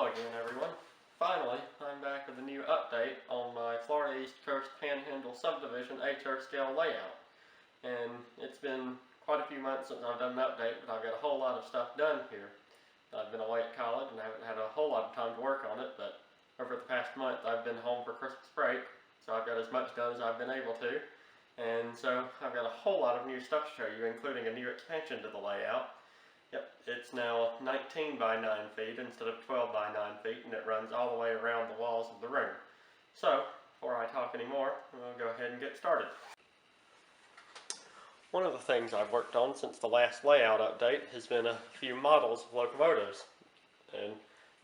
Hello again, everyone. Finally, I'm back with a new update on my Florida East Coast Panhandle Subdivision HR scale layout. And it's been quite a few months since I've done an update, but I've got a whole lot of stuff done here. I've been away at college and haven't had a whole lot of time to work on it, but over the past month I've been home for Christmas break, so I've got as much done as I've been able to. And so I've got a whole lot of new stuff to show you, including a new expansion to the layout. Yep, it's now 19 by 9 feet instead of 12 by 9 feet, and it runs all the way around the walls of the room. So, before I talk anymore, we'll go ahead and get started. One of the things I've worked on since the last layout update has been a few models of locomotives. And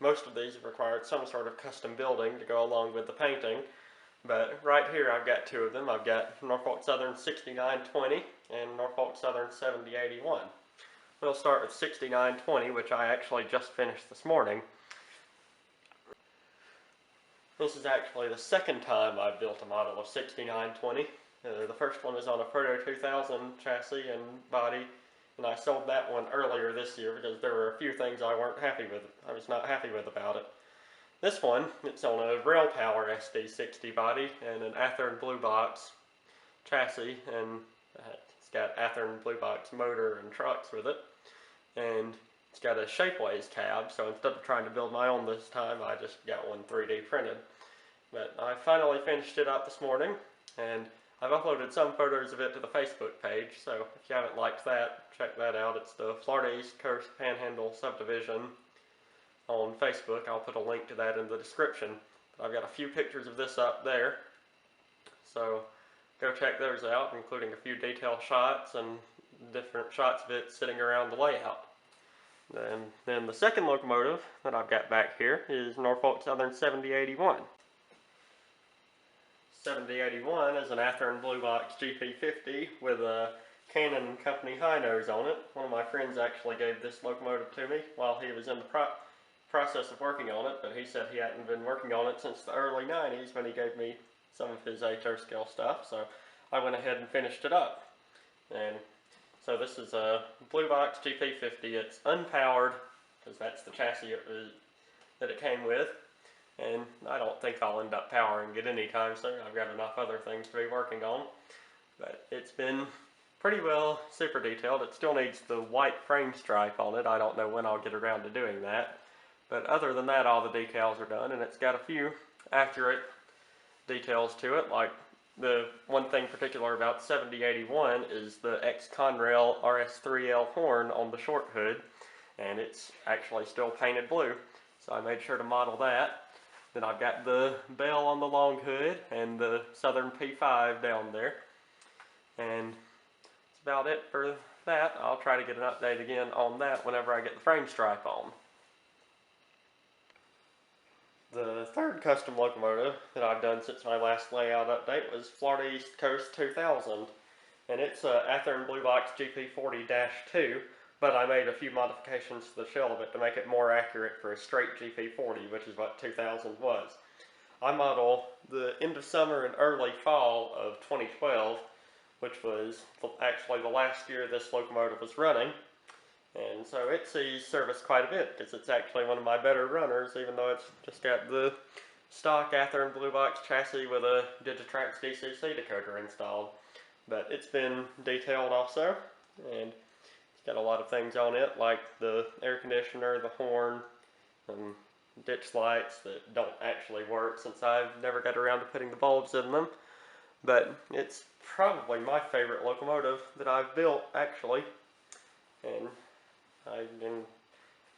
most of these have required some sort of custom building to go along with the painting. But right here I've got two of them. I've got Norfolk Southern 6920 and Norfolk Southern 7081. We'll start with 6920, which I actually just finished this morning. This is actually the second time I've built a model of 6920. The first one was on a Proto 2000 chassis and body, and I sold that one earlier this year because there were a few things I was not happy with about it. This one, it's on a Rail Power SD60 body and an Athearn Blue Box chassis, and it's got Athearn Blue Box motor and trucks with it, and it's got a Shapeways cab, so instead of trying to build my own this time, I just got one 3D printed. But I finally finished it up this morning, and I've uploaded some photos of it to the Facebook page, so if you haven't liked that, check that out. It's the Florida East Coast Panhandle Subdivision on Facebook. I'll put a link to that in the description. But I've got a few pictures of this up there, so go check those out, including a few detail shots and different shots of it sitting around the layout. And then the second locomotive that I've got back here is Norfolk Southern 7081. 7081 is an Athearn Blue Box GP50 with a Canon Company high nose on it. One of my friends actually gave this locomotive to me while he was in the process of working on it, but he said he hadn't been working on it since the early 90s when he gave me some of his HR scale stuff, so I went ahead and finished it up. And so this is a Blue Box GP50. It's unpowered, because that's the chassis that it came with, and I don't think I'll end up powering it anytime soon. I've got enough other things to be working on, but it's been pretty well super detailed. It still needs the white frame stripe on it. I don't know when I'll get around to doing that, but other than that, all the decals are done, and it's got a few accurate details to it. Like the one thing particular about 7081 is the X-Conrail RS3L horn on the short hood, and it's actually still painted blue, so I made sure to model that. Then I've got the bell on the long hood and the Southern P5 down there, and that's about it for that. I'll try to get an update again on that whenever I get the frame stripe on. The third custom locomotive that I've done since my last layout update was Florida East Coast 2000, and it's a Athearn Blue Box GP40-2, but I made a few modifications to the shell of it to make it more accurate for a straight GP40, which is what 2000 was. I model the end of summer and early fall of 2012, which was actually the last year this locomotive was running. And so it sees service quite a bit, because it's actually one of my better runners, even though it's just got the stock Athearn Blue Box chassis with a Digitrax DCC decoder installed. But it's been detailed also, and it's got a lot of things on it, like the air conditioner, the horn, and ditch lights that don't actually work since I've never got around to putting the bulbs in them. But it's probably my favorite locomotive that I've built, actually. And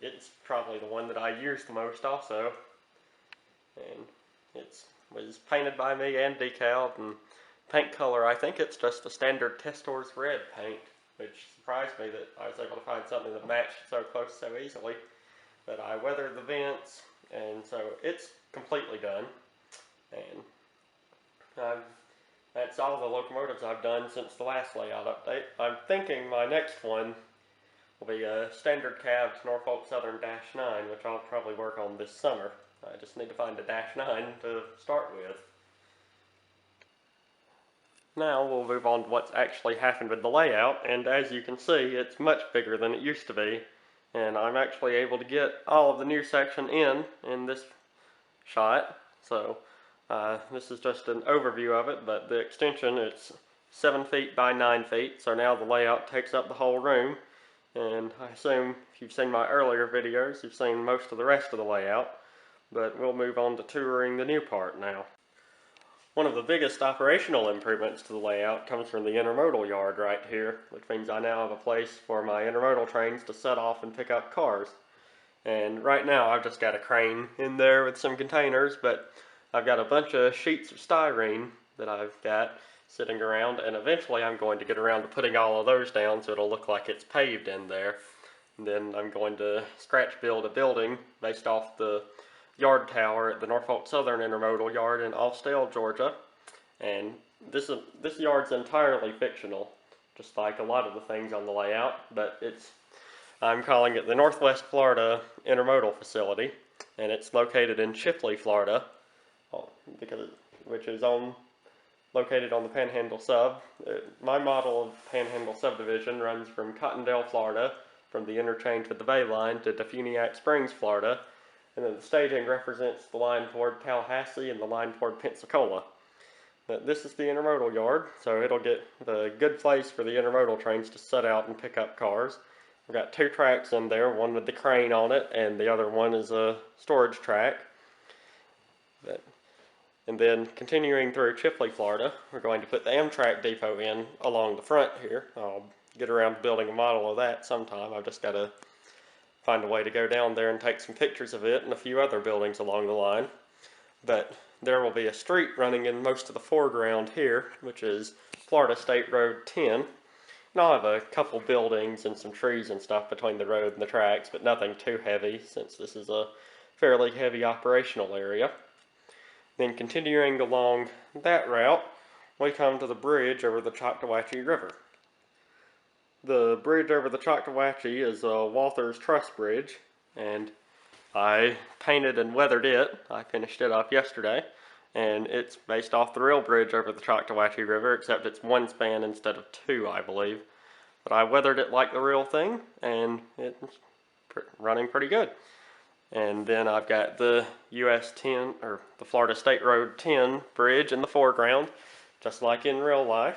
it's probably the one that I use the most also, and it was painted by me and decaled, and paint color, I think it's just a standard Testors red paint, which surprised me that I was able to find something that matched so close so easily. But I weathered the vents, and so it's completely done, and that's all the locomotives I've done since the last layout update. I'm thinking my next one will be a standard cab Norfolk Southern -9, which I'll probably work on this summer. I just need to find a -9 to start with. Now we'll move on to what's actually happened with the layout, and as you can see, it's much bigger than it used to be. and I'm actually able to get all of the new section in this shot. So this is just an overview of it, but the extension, it's 7 feet by 9 feet, so now the layout takes up the whole room. And I assume if you've seen my earlier videos, you've seen most of the rest of the layout, but we'll move on to touring the new part now. One of the biggest operational improvements to the layout comes from the intermodal yard right here, which means I now have a place for my intermodal trains to set off and pick up cars. And right now I've just got a crane in there with some containers, but I've got a bunch of sheets of styrene that I've got sitting around, and eventually I'm going to get around to putting all of those down so it'll look like it's paved in there. And then I'm going to scratch build a building based off the yard tower at the Norfolk Southern Intermodal Yard in Austell, Georgia. And this yard's entirely fictional, just like a lot of the things on the layout, but I'm calling it the Northwest Florida Intermodal Facility, and it's located in Chipley, Florida, which is located on the Panhandle sub. My model of Panhandle subdivision runs from Cottondale, Florida, from the interchange with the Bay Line, to Defuniak Springs, Florida, and then the staging represents the line toward Tallahassee and the line toward Pensacola. But this is the intermodal yard, so it'll get the good place for the intermodal trains to set out and pick up cars. We've got 2 tracks in there, one with the crane on it, and the other one is a storage track. And then continuing through Chipley, Florida, we're going to put the Amtrak depot in along the front here. I'll get around to building a model of that sometime. I've just got to find a way to go down there and take some pictures of it and a few other buildings along the line. But there will be a street running in most of the foreground here, which is Florida State Road 10. And I'll have a couple buildings and some trees and stuff between the road and the tracks, but nothing too heavy since this is a fairly heavy operational area. Then continuing along that route, we come to the bridge over the Choctawhatchee River. The bridge over the Choctawhatchee is a Walther's Truss Bridge, and I painted and weathered it. I finished it up yesterday, and it's based off the real bridge over the Choctawhatchee River, except it's 1 span instead of 2, I believe. But I weathered it like the real thing, and it's running pretty good. And then I've got the US 10, or the Florida State Road 10 bridge in the foreground, just like in real life,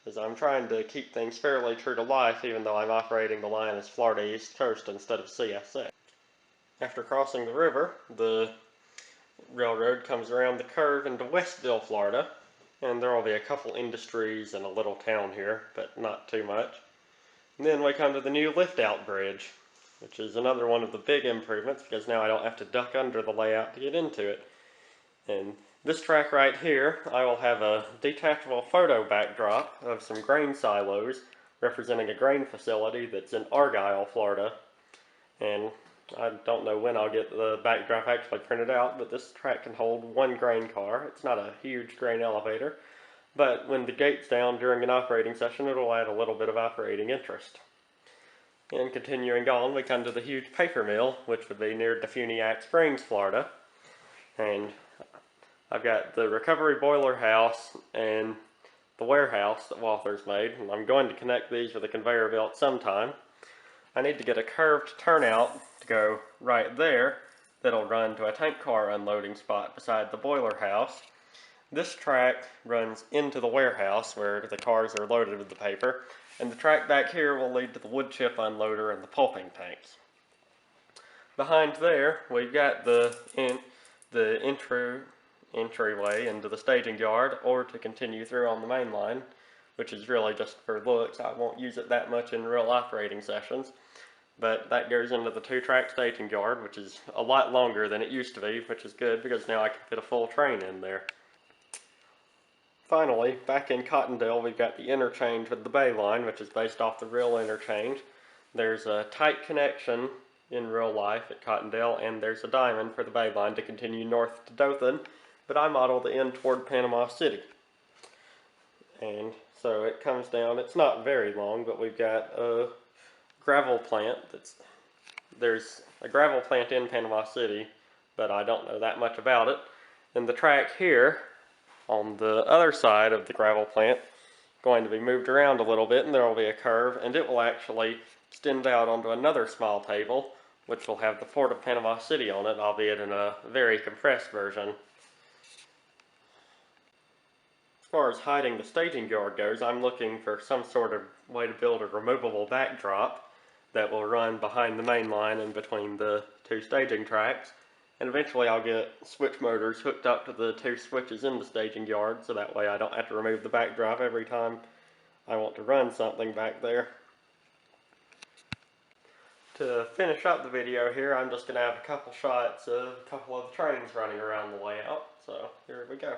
as I'm trying to keep things fairly true to life, even though I'm operating the line as Florida East Coast instead of CSX. After crossing the river, the railroad comes around the curve into Westville, Florida, and there will be a couple industries and a little town here, but not too much. And then we come to the new lift-out bridge, which is another one of the big improvements, because now I don't have to duck under the layout to get into it. And this track right here, I will have a detachable photo backdrop of some grain silos representing a grain facility that's in Argyle, Florida. And I don't know when I'll get the backdrop actually printed out, but this track can hold 1 grain car. It's not a huge grain elevator, but when the gate's down during an operating session, it'll add a little bit of operating interest. And continuing on, we come to the huge paper mill, which would be near Defuniak Springs, Florida. And I've got the recovery boiler house and the warehouse that Walther's made, and I'm going to connect these with a conveyor belt sometime. I need to get a curved turnout to go right there that'll run to a tank car unloading spot beside the boiler house. This track runs into the warehouse where the cars are loaded with the paper, and the track back here will lead to the wood chip unloader and the pulping tanks. Behind there, we've got the entryway into the staging yard, or to continue through on the main line, which is really just for looks. I won't use it that much in real operating sessions, but that goes into the 2-track staging yard, which is a lot longer than it used to be, which is good because now I can fit a full train in there. Finally, back in Cottondale, we've got the interchange with the Bay Line, which is based off the real interchange. There's a tight connection in real life at Cottondale, and there's a diamond for the Bay Line to continue north to Dothan, but I modeled the end toward Panama City. And so it comes down, it's not very long, but we've got a gravel plant there's a gravel plant in Panama City, but I don't know that much about it. And the track here, on the other side of the gravel plant, going to be moved around a little bit, and there will be a curve, and it will actually extend out onto another small table, which will have the Fort of Panama City on it, albeit in a very compressed version. As far as hiding the staging yard goes, I'm looking for some sort of way to build a removable backdrop that will run behind the main line and between the two staging tracks. And eventually I'll get switch motors hooked up to the two switches in the staging yard, so that way I don't have to remove the backdrop every time I want to run something back there. To finish up the video here, I'm just going to have a couple shots of a couple of the trains running around the layout. So here we go.